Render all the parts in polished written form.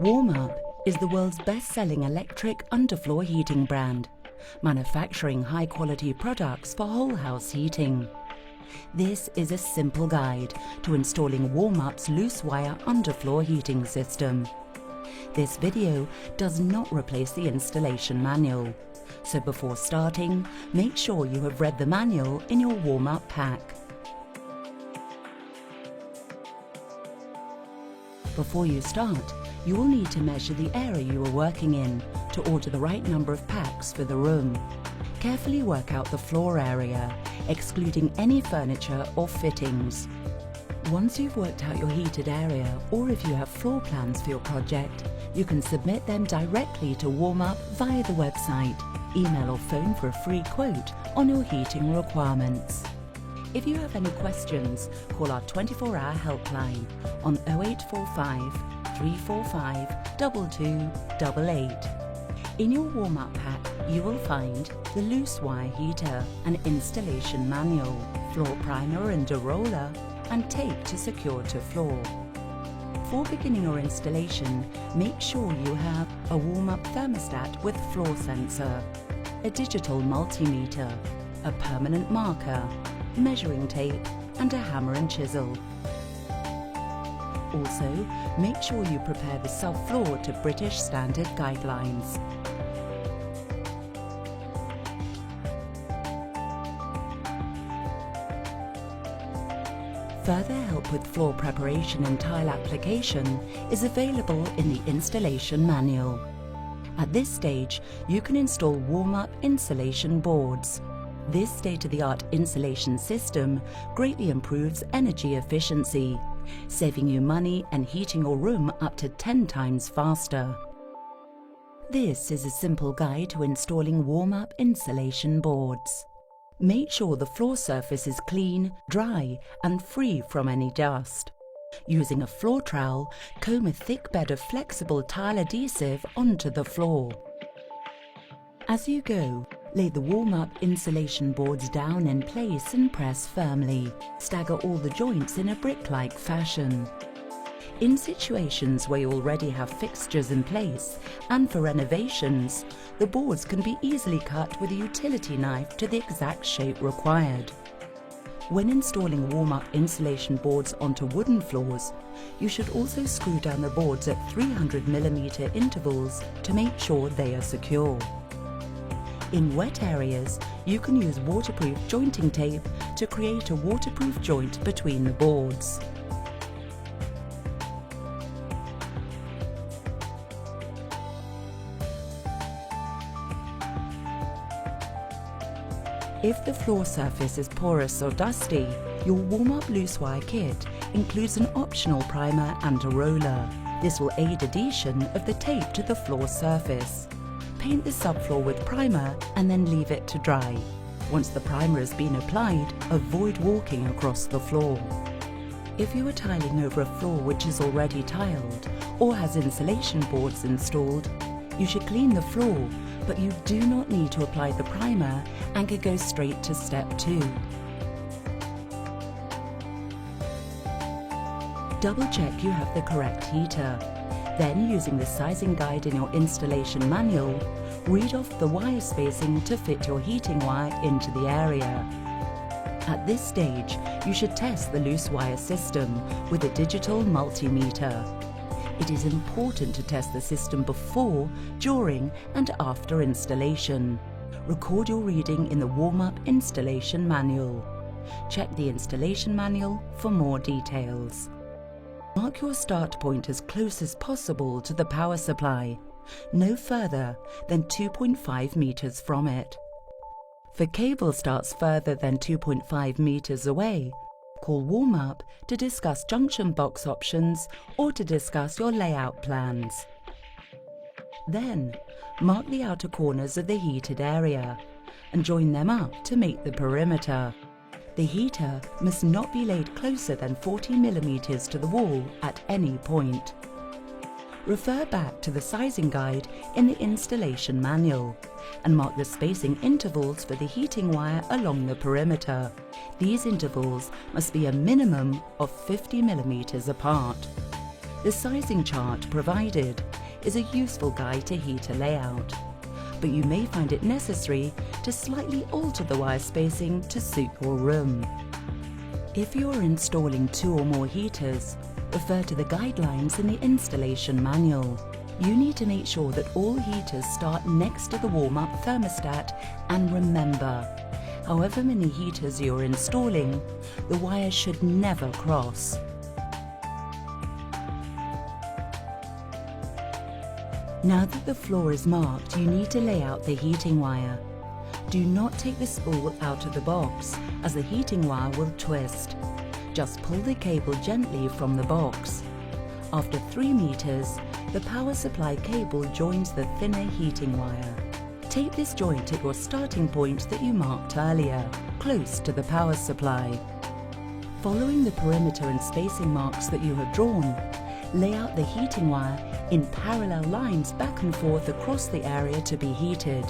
Warmup is the world's best-selling electric underfloor heating brand, manufacturing high-quality products for whole house heating. This is a simple guide to installing Warmup's loose wire underfloor heating system. This video does not replace the installation manual, so before starting, make sure you have read the manual in your Warmup pack. Before you start, you will need to measure the area you are working in to order the right number of packs for the room. Carefully work out the floor area, excluding any furniture or fittings. Once you've worked out your heated area, or if you have floor plans for your project, you can submit them directly to Warmup via the website, email or phone for a free quote on your heating requirements. If you have any questions, call our 24-hour helpline on 0845 345 2288. In your Warmup pack, you will find the loose wire heater, an installation manual, floor primer and a roller, and tape to secure to floor. Before beginning your installation, make sure you have a Warmup thermostat with floor sensor, a digital multimeter, a permanent marker, measuring tape, and a hammer and chisel. Also, make sure you prepare the subfloor to British Standard guidelines. Further help with floor preparation and tile application is available in the installation manual. At this stage, you can install Warmup insulation boards. This state-of-the-art insulation system greatly improves energy efficiency, saving you money and heating your room up to 10 times faster. This is a simple guide to installing Warmup insulation boards. Make sure the floor surface is clean, dry, and free from any dust. Using a floor trowel, comb a thick bed of flexible tile adhesive onto the floor. As you go, lay the Warmup insulation boards down in place and press firmly. Stagger all the joints in a brick-like fashion. In situations where you already have fixtures in place, and for renovations, the boards can be easily cut with a utility knife to the exact shape required. When installing Warmup insulation boards onto wooden floors, you should also screw down the boards at 300mm intervals to make sure they are secure. In wet areas, you can use waterproof jointing tape to create a waterproof joint between the boards. If the floor surface is porous or dusty, your Warmup loose wire kit includes an optional primer and a roller. This will aid adhesion of the tape to the floor surface. Paint the subfloor with primer and then leave it to dry. Once the primer has been applied, avoid walking across the floor. If you are tiling over a floor which is already tiled or has insulation boards installed, you should clean the floor, but you do not need to apply the primer and can go straight to step 2. Double check you have the correct heater. Then, using the sizing guide in your installation manual, read off the wire spacing to fit your heating wire into the area. At this stage, you should test the loose wire system with a digital multimeter. It is important to test the system before, during, and after installation. Record your reading in the Warmup installation manual. Check the installation manual for more details. Mark your start point as close as possible to the power supply, no further than 2.5 meters from it. For cable starts further than 2.5 meters away, call Warmup to discuss junction box options or to discuss your layout plans. Then, mark the outer corners of the heated area and join them up to make the perimeter. The heater must not be laid closer than 40mm to the wall at any point. Refer back to the sizing guide in the installation manual and mark the spacing intervals for the heating wire along the perimeter. These intervals must be a minimum of 50mm apart. The sizing chart provided is a useful guide to heater layout, but you may find it necessary to slightly alter the wire spacing to suit your room. If you are installing 2 or more heaters, refer to the guidelines in the installation manual. You need to make sure that all heaters start next to the warm-up thermostat, and remember, however many heaters you're installing, the wires should never cross. Now that the floor is marked, you need to lay out the heating wire. Do not take the spool out of the box, as the heating wire will twist. Just pull the cable gently from the box. After 3 meters, the power supply cable joins the thinner heating wire. Tape this joint at your starting point that you marked earlier, close to the power supply. Following the perimeter and spacing marks that you have drawn, lay out the heating wire in parallel lines back and forth across the area to be heated,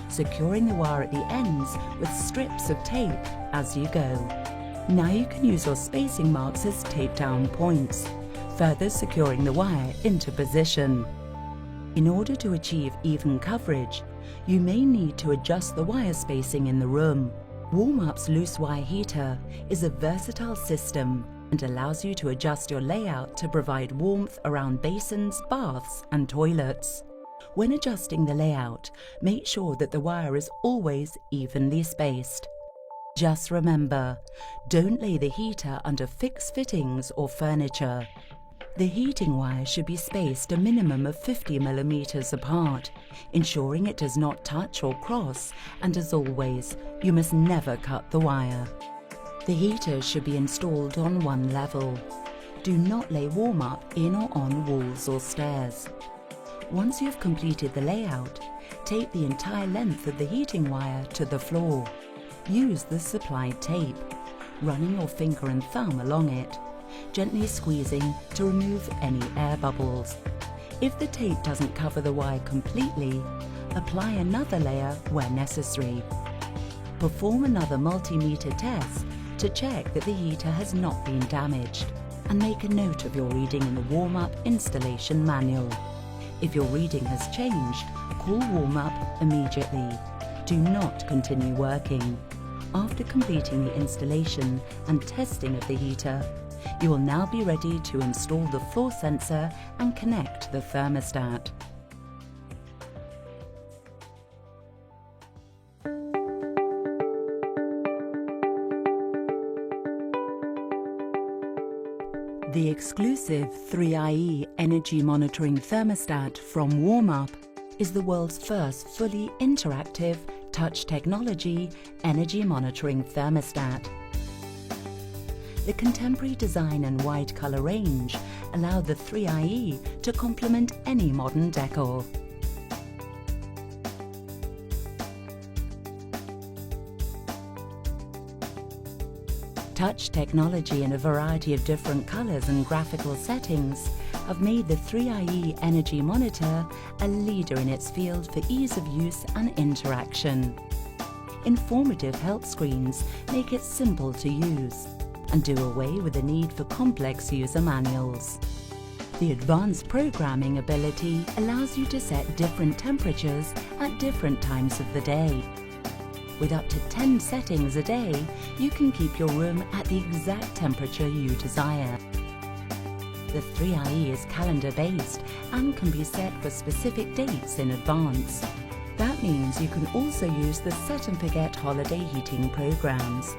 securing the wire at the ends with strips of tape as you go. Now you can use your spacing marks as tape down points, further securing the wire into position. In order to achieve even coverage, you may need to adjust the wire spacing in the room. Warmup's loose wire heater is a versatile system and allows you to adjust your layout to provide warmth around basins, baths and toilets. When adjusting the layout, make sure that the wire is always evenly spaced. Just remember, don't lay the heater under fixed fittings or furniture. The heating wire should be spaced a minimum of 50 millimeters apart, ensuring it does not touch or cross, and as always, you must never cut the wire. The heater should be installed on one level. Do not lay warm-up in or on walls or stairs. Once you've completed the layout, tape the entire length of the heating wire to the floor. Use the supplied tape, running your finger and thumb along it, gently squeezing to remove any air bubbles. If the tape doesn't cover the wire completely, apply another layer where necessary. Perform another multimeter test to check that the heater has not been damaged, and make a note of your reading in the warm-up installation manual. If your reading has changed, call warm-up immediately. Do not continue working. After completing the installation and testing of the heater, you will now be ready to install the floor sensor and connect the thermostat. The exclusive 3IE energy monitoring thermostat from Warmup is the world's first fully interactive touch technology energy monitoring thermostat. The contemporary design and wide color range allow the 3IE to complement any modern decor. Touch technology in a variety of different colors and graphical settings have made the 3IE Energy Monitor a leader in its field for ease of use and interaction. Informative help screens make it simple to use and do away with the need for complex user manuals. The advanced programming ability allows you to set different temperatures at different times of the day. With up to 10 settings a day, you can keep your room at the exact temperature you desire. The 3IE is calendar-based and can be set for specific dates in advance. That means you can also use the set and forget holiday heating programs.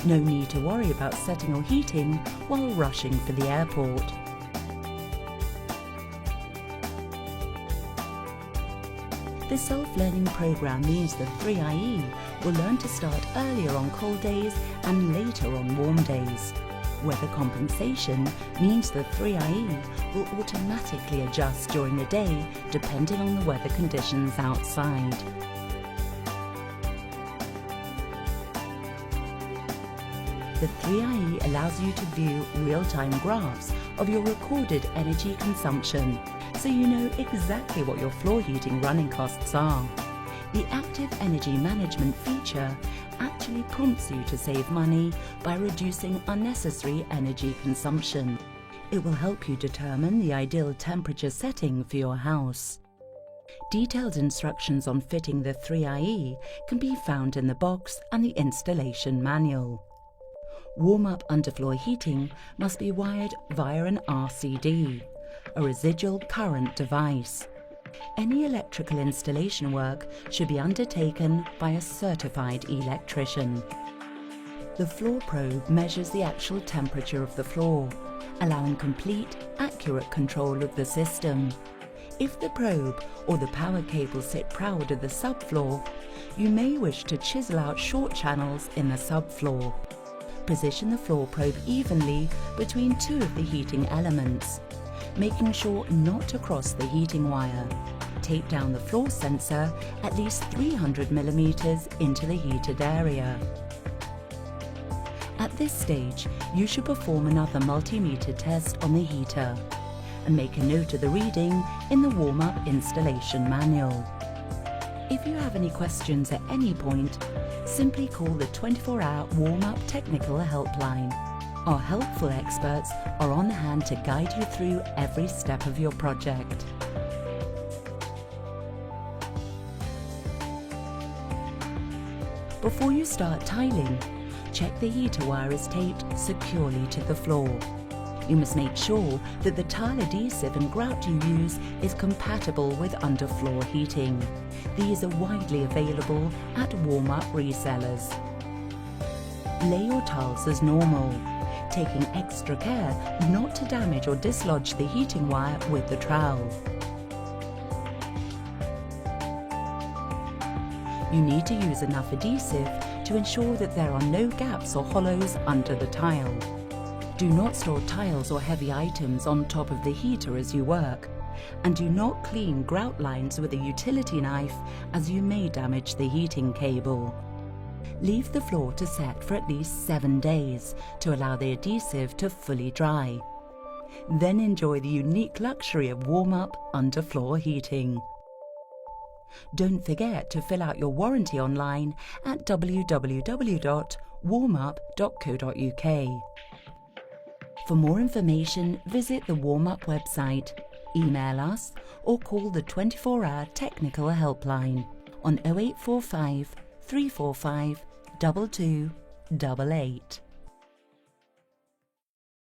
No need to worry about setting or heating while rushing for the airport. The self-learning program means the 3IE will learn to start earlier on cold days and later on warm days. Weather compensation means the 3IE will automatically adjust during the day depending on the weather conditions outside. The 3IE allows you to view real-time graphs of your recorded energy consumption, so you know exactly what your floor heating running costs are. The Active Energy Management feature actually prompts you to save money by reducing unnecessary energy consumption. It will help you determine the ideal temperature setting for your house. Detailed instructions on fitting the 3IE can be found in the box and the installation manual. Warm-up underfloor heating must be wired via an RCD, a residual current device. Any electrical installation work should be undertaken by a certified electrician. The floor probe measures the actual temperature of the floor, allowing complete, accurate control of the system. If the probe or the power cable sit proud of the subfloor, you may wish to chisel out short channels in the subfloor. Position the floor probe evenly between two of the heating elements, making sure not to cross the heating wire. Tape down the floor sensor at least 300 millimeters into the heated area. At this stage, you should perform another multimeter test on the heater and make a note of the reading in the warm-up installation manual. If you have any questions at any point, simply call the 24-hour warm-up technical helpline. Our helpful experts are on hand to guide you through every step of your project. Before you start tiling, check the heater wire is taped securely to the floor. You must make sure that the tile adhesive and grout you use is compatible with underfloor heating. These are widely available at warm-up resellers. Lay your tiles as normal, taking extra care not to damage or dislodge the heating wire with the trowel. You need to use enough adhesive to ensure that there are no gaps or hollows under the tile. Do not store tiles or heavy items on top of the heater as you work, and do not clean grout lines with a utility knife as you may damage the heating cable. Leave the floor to set for at least 7 days to allow the adhesive to fully dry. Then enjoy the unique luxury of warm-up underfloor heating. Don't forget to fill out your warranty online at www.warmup.co.uk. For more information, visit the Warmup website, email us or call the 24-hour technical helpline on 0845 345 2288.